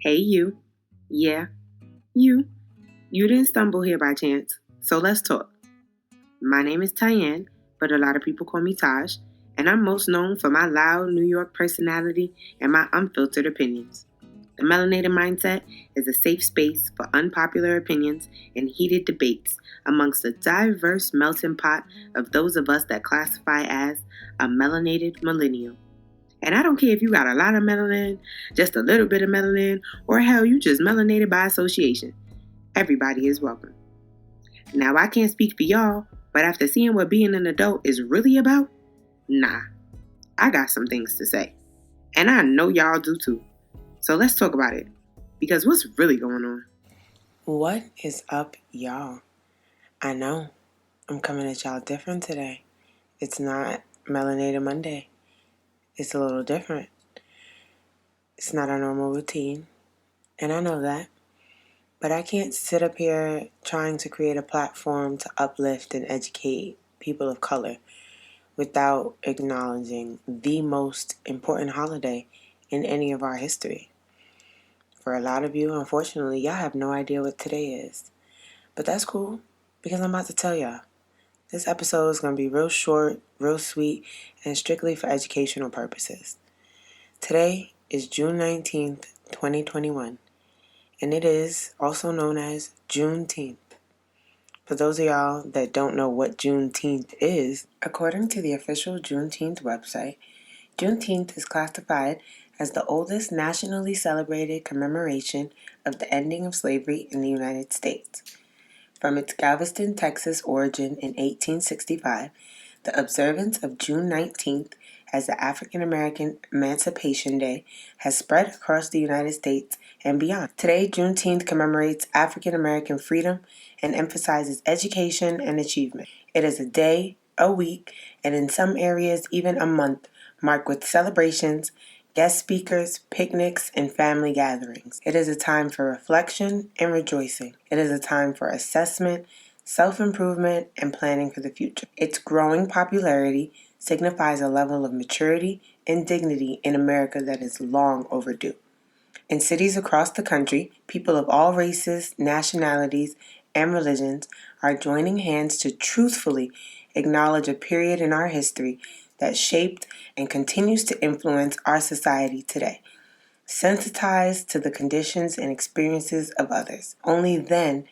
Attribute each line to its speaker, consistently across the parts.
Speaker 1: Hey, you. Yeah, you. You didn't stumble here by chance, so let's talk. My name is Tyanne, but a lot of people call me Taj, and I'm most known for my loud New York personality and my unfiltered opinions. The Melanated Mindset is a safe space for unpopular opinions and heated debates amongst a diverse melting pot of those of us that classify as a melanated millennial. And I don't care if you got a lot of melanin, just a little bit of melanin, or hell, you just melanated by association. Everybody is welcome. Now, I can't speak for y'all, but after seeing what being an adult is really about, nah, I got some things to say. And I know y'all do too. So let's talk about it. Because what's really going on?
Speaker 2: What is up, y'all? I know I'm coming at y'all different today. It's not Melanated Monday. It's a little different. It's not our normal routine, and I know that. But I can't sit up here trying to create a platform to uplift and educate people of color without acknowledging the most important holiday in any of our history. For a lot of you, unfortunately, y'all have no idea what today is. But that's cool, because I'm about to tell y'all. This episode is going to be real short, real sweet, and strictly for educational purposes. Today is June 19th, 2021, and it is also known as Juneteenth. For those of y'all that don't know what Juneteenth is, according to the official Juneteenth website, Juneteenth is classified as the oldest nationally celebrated commemoration of the ending of slavery in the United States. From its Galveston, Texas origin in 1865, the observance of June 19th as the African American Emancipation Day has spread across the United States and beyond. Today, Juneteenth commemorates African American freedom and emphasizes education and achievement. It is a day, a week, and in some areas even a month marked with celebrations, guest speakers, picnics, and family gatherings. It is a time for reflection and rejoicing. It is a time for assessment, self-improvement, and planning for the future. Its growing popularity signifies a level of maturity and dignity in America that is long overdue. In cities across the country, people of all races, nationalities, and religions are joining hands to truthfully acknowledge a period in our history that shaped and continues to influence our society today. Sensitized to the conditions and experiences of others. Only then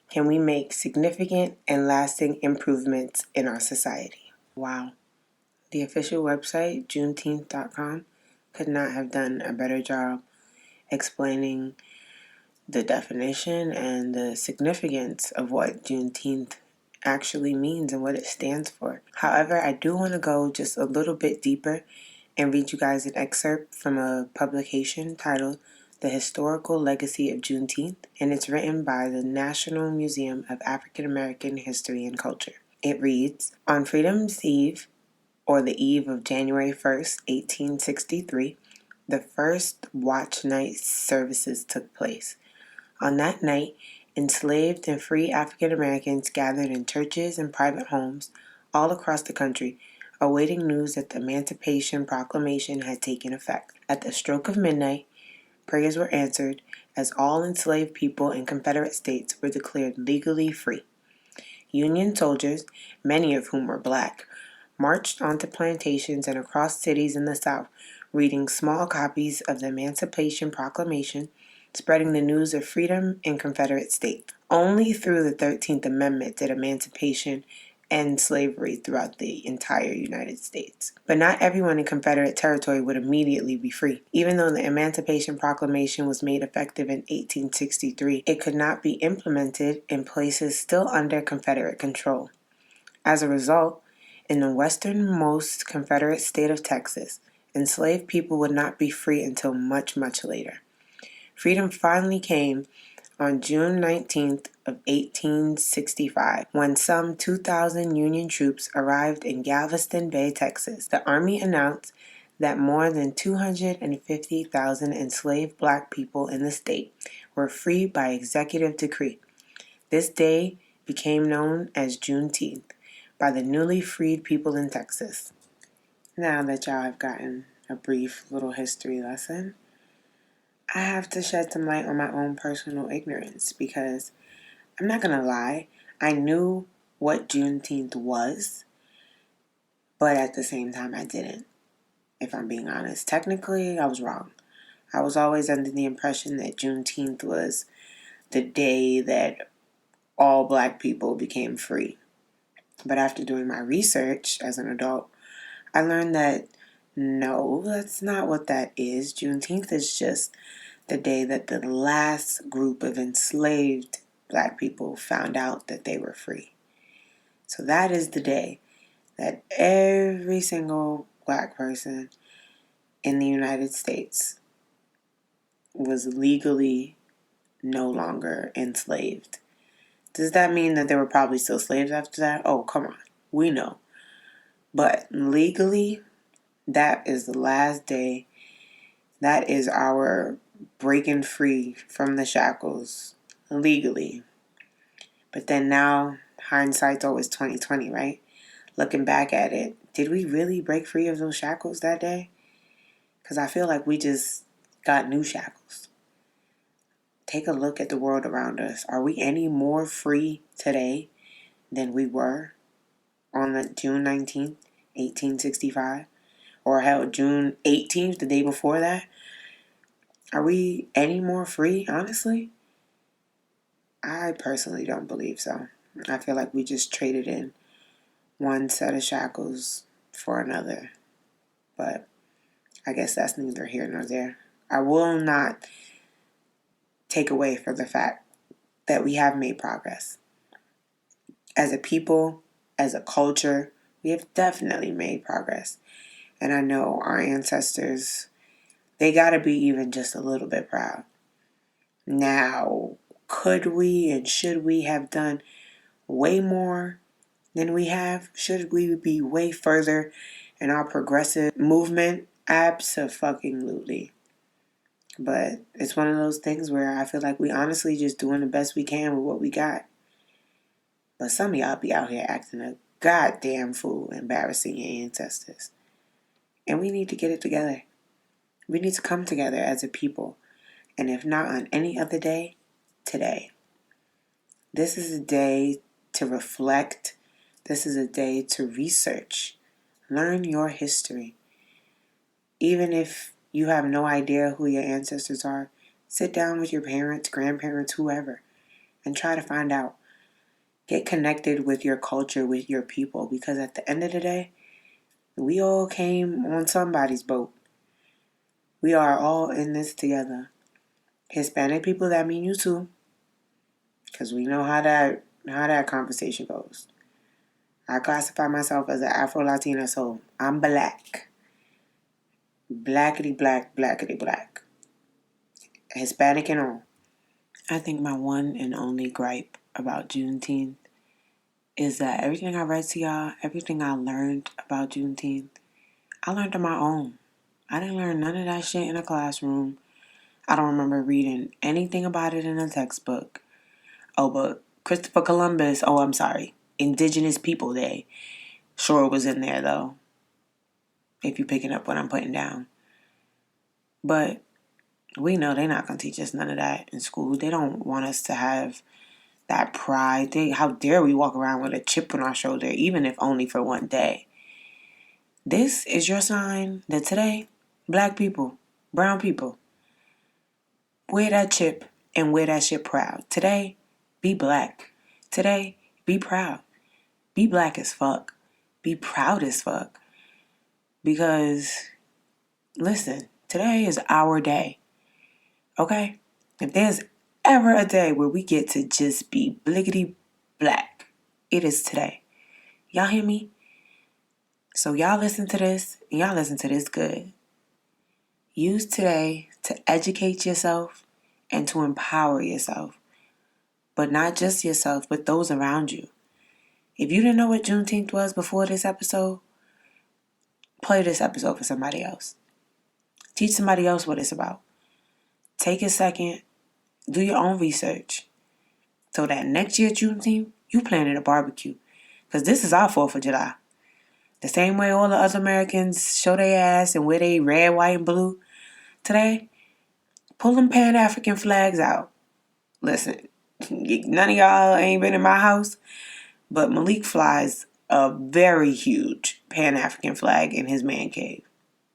Speaker 2: can we make significant and lasting improvements in our society. Wow. The official website, Juneteenth.com, could not have done a better job explaining the definition and the significance of what Juneteenth actually means and what it stands for. However, I do want to go just a little bit deeper and read you guys an excerpt from a publication titled The Historical Legacy of Juneteenth, and it's written by the National Museum of African American History and Culture. It reads, on Freedom's Eve, or the eve of January 1st, 1863, the first watch night services took place. On that night, enslaved and free African Americans gathered in churches and private homes all across the country, awaiting news that the Emancipation Proclamation had taken effect. At the stroke of midnight, prayers were answered as all enslaved people in Confederate states were declared legally free. Union soldiers, many of whom were black, marched onto plantations and across cities in the South, reading small copies of the Emancipation Proclamation, spreading the news of freedom in Confederate states. Only through the 13th Amendment did emancipation end slavery throughout the entire United States. But not everyone in Confederate territory would immediately be free. Even though the Emancipation Proclamation was made effective in 1863, it could not be implemented in places still under Confederate control. As a result, in the westernmost Confederate state of Texas, enslaved people would not be free until much, much later. Freedom finally came on June 19th of 1865, when some 2,000 Union troops arrived in Galveston Bay, Texas. The Army announced that more than 250,000 enslaved black people in the state were free by executive decree. This day became known as Juneteenth by the newly freed people in Texas. Now that y'all have gotten a brief little history lesson, I have to shed some light on my own personal ignorance because I'm not going to lie. I knew what Juneteenth was, but at the same time, I didn't, if I'm being honest. Technically, I was wrong. I was always under the impression that Juneteenth was the day that all black people became free. But after doing my research as an adult, I learned that no, that's not what that is. Juneteenth is just the day that the last group of enslaved black people found out that they were free. So that is the day that every single black person in the United States was legally no longer enslaved. Does that mean that there were probably still slaves after that? Oh, come on. We know. But legally, that is the last day. That is our breaking free from the shackles legally. But then now, hindsight's always 2020, right? Looking back at it, did we really break free of those shackles that day? Because I feel like we just got new shackles. Take a look at the world around us. Are we any more free today than we were on the June 19th, 1865? Or hell, June 18th, the day before that? Are we any more free, honestly? I personally don't believe so. I feel like we just traded in one set of shackles for another. But I guess that's neither here nor there. I will not take away from the fact that we have made progress. As a people, as a culture, we have definitely made progress. And I know our ancestors, they got to be even just a little bit proud. Now, could we and should we have done way more than we have? Should we be way further in our progressive movement? Absolutely. But it's one of those things where I feel like we honestly just doing the best we can with what we got. But some of y'all be out here acting a goddamn fool, embarrassing your ancestors. And we need to get it together. We need to come together as a people. And if not on any other day, today. This is a day to reflect. This is a day to research. Learn your history. Even if you have no idea who your ancestors are, sit down with your parents, grandparents, whoever, and try to find out. Get connected with your culture, with your people, because at the end of the day, we all came on somebody's boat. We are all in this together. Hispanic people, that mean you too, because we know how that conversation goes. I classify myself as an Afro-Latina, so I'm black. Blackity black, blackity black. Hispanic and all. I think my one and only gripe about Juneteenth is that everything I read to y'all, everything I learned about Juneteenth, I learned on my own. I didn't learn none of that shit in a classroom. I don't remember reading anything about it in a textbook. Oh, but Christopher Columbus, Indigenous People Day, sure was in there though, if you're picking up what I'm putting down. But we know they're not going to teach us none of that in school. They don't want us to have that pride. How dare we walk around with a chip on our shoulder, even if only for one day. This is your sign that today, black people, brown people, wear that chip and wear that shit proud. Today, be black. Today, be proud. Be black as fuck. Be proud as fuck. Because, listen, today is our day. Okay? If there's ever a day where we get to just be bliggity black, it is today. Y'all hear me? So y'all listen to this, and y'all listen to this good. Use today to educate yourself and to empower yourself. But not just yourself, but those around you. If you didn't know what Juneteenth was before this episode, play this episode for somebody else. Teach somebody else what it's about. Take a second, do your own research, so that next year Juneteenth, you planning a barbecue. Because this is our 4th of July. The same way all the other Americans show their ass and wear their red, white, and blue. Today, Pull them Pan-African flags out. Listen, none of y'all ain't been in my house, but Malik flies a very huge Pan-African flag in his man cave.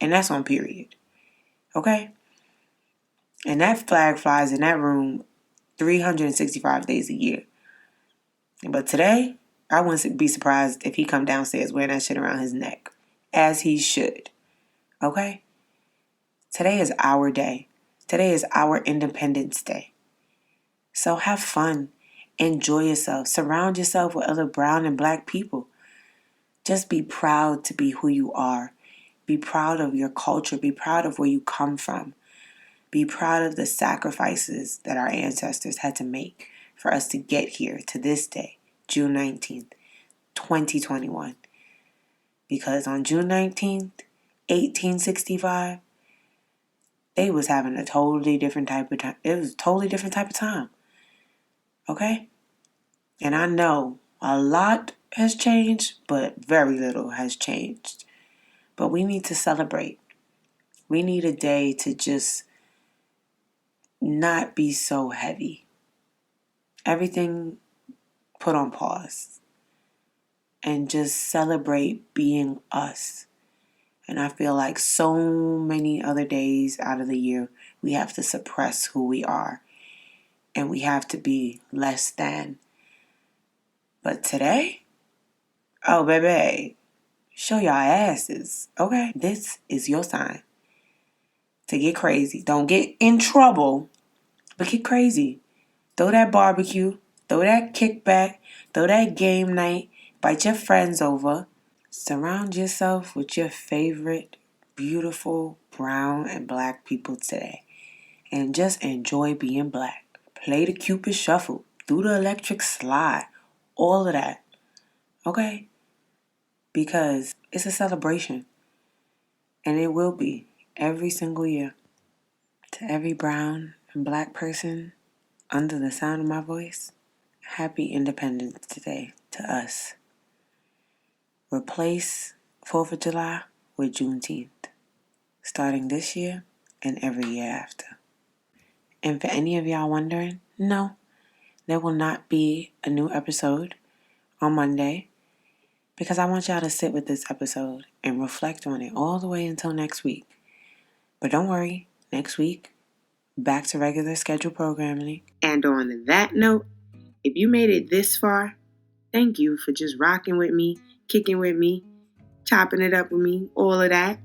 Speaker 2: And that's on period. Okay? And that flag flies in that room 365 days a year. But today, I wouldn't be surprised if he come downstairs wearing that shit around his neck. As he should. Okay? Today is our day. Today is our Independence Day. So have fun. Enjoy yourself. Surround yourself with other brown and black people. Just be proud to be who you are. Be proud of your culture. Be proud of where you come from. Be proud of the sacrifices that our ancestors had to make for us to get here to this day, June 19th, 2021. Because on June 19th, 1865, they was having a totally different type of time. It was a totally different type of time. Okay? And I know a lot has changed, but very little has changed. But we need to celebrate. We need a day to just not be so heavy. Everything put on pause. And just celebrate being us. And I feel like so many other days out of the year, we have to suppress who we are. And we have to be less than. But today, oh baby, show y'all asses. Okay? This is your sign to get crazy. Don't get in trouble, but get crazy. Throw that barbecue. Throw that kickback. Throw that game night. Invite your friends over. Surround yourself with your favorite, beautiful brown and black people today. And just enjoy being black. Play the Cupid Shuffle. Do the electric slide. All of that. Okay? Because it's a celebration. And it will be every single year. To every brown and black person under the sound of my voice, happy Independence Day to us. Replace 4th of July with Juneteenth, starting this year and every year after. And for any of y'all wondering, no, there will not be a new episode on Monday because I want y'all to sit with this episode and reflect on it all the way until next week. But don't worry, next week, back to regular scheduled programming.
Speaker 1: And on that note, if you made it this far, thank you for just rocking with me, kicking with me, chopping it up with me, all of that.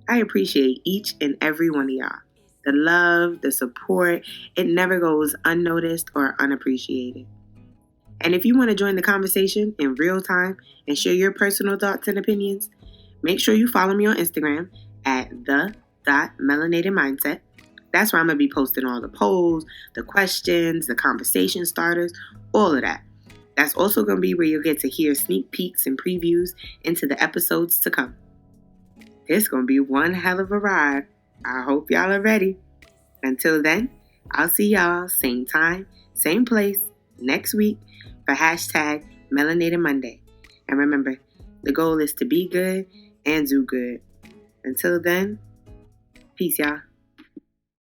Speaker 1: I appreciate each and every one of y'all. The love, the support, it never goes unnoticed or unappreciated. And if you want to join the conversation in real time and share your personal thoughts and opinions, make sure you follow me on Instagram at the.melanatedmindset. That's where I'm going to be posting all the polls, the questions, the conversation starters, all of that. That's also going to be where you'll get to hear sneak peeks and previews into the episodes to come. It's going to be one hell of a ride. I hope y'all are ready. Until then, I'll see y'all same time, same place, next week for hashtag Melanated Monday. And remember, the goal is to be good and do good. Until then, peace y'all.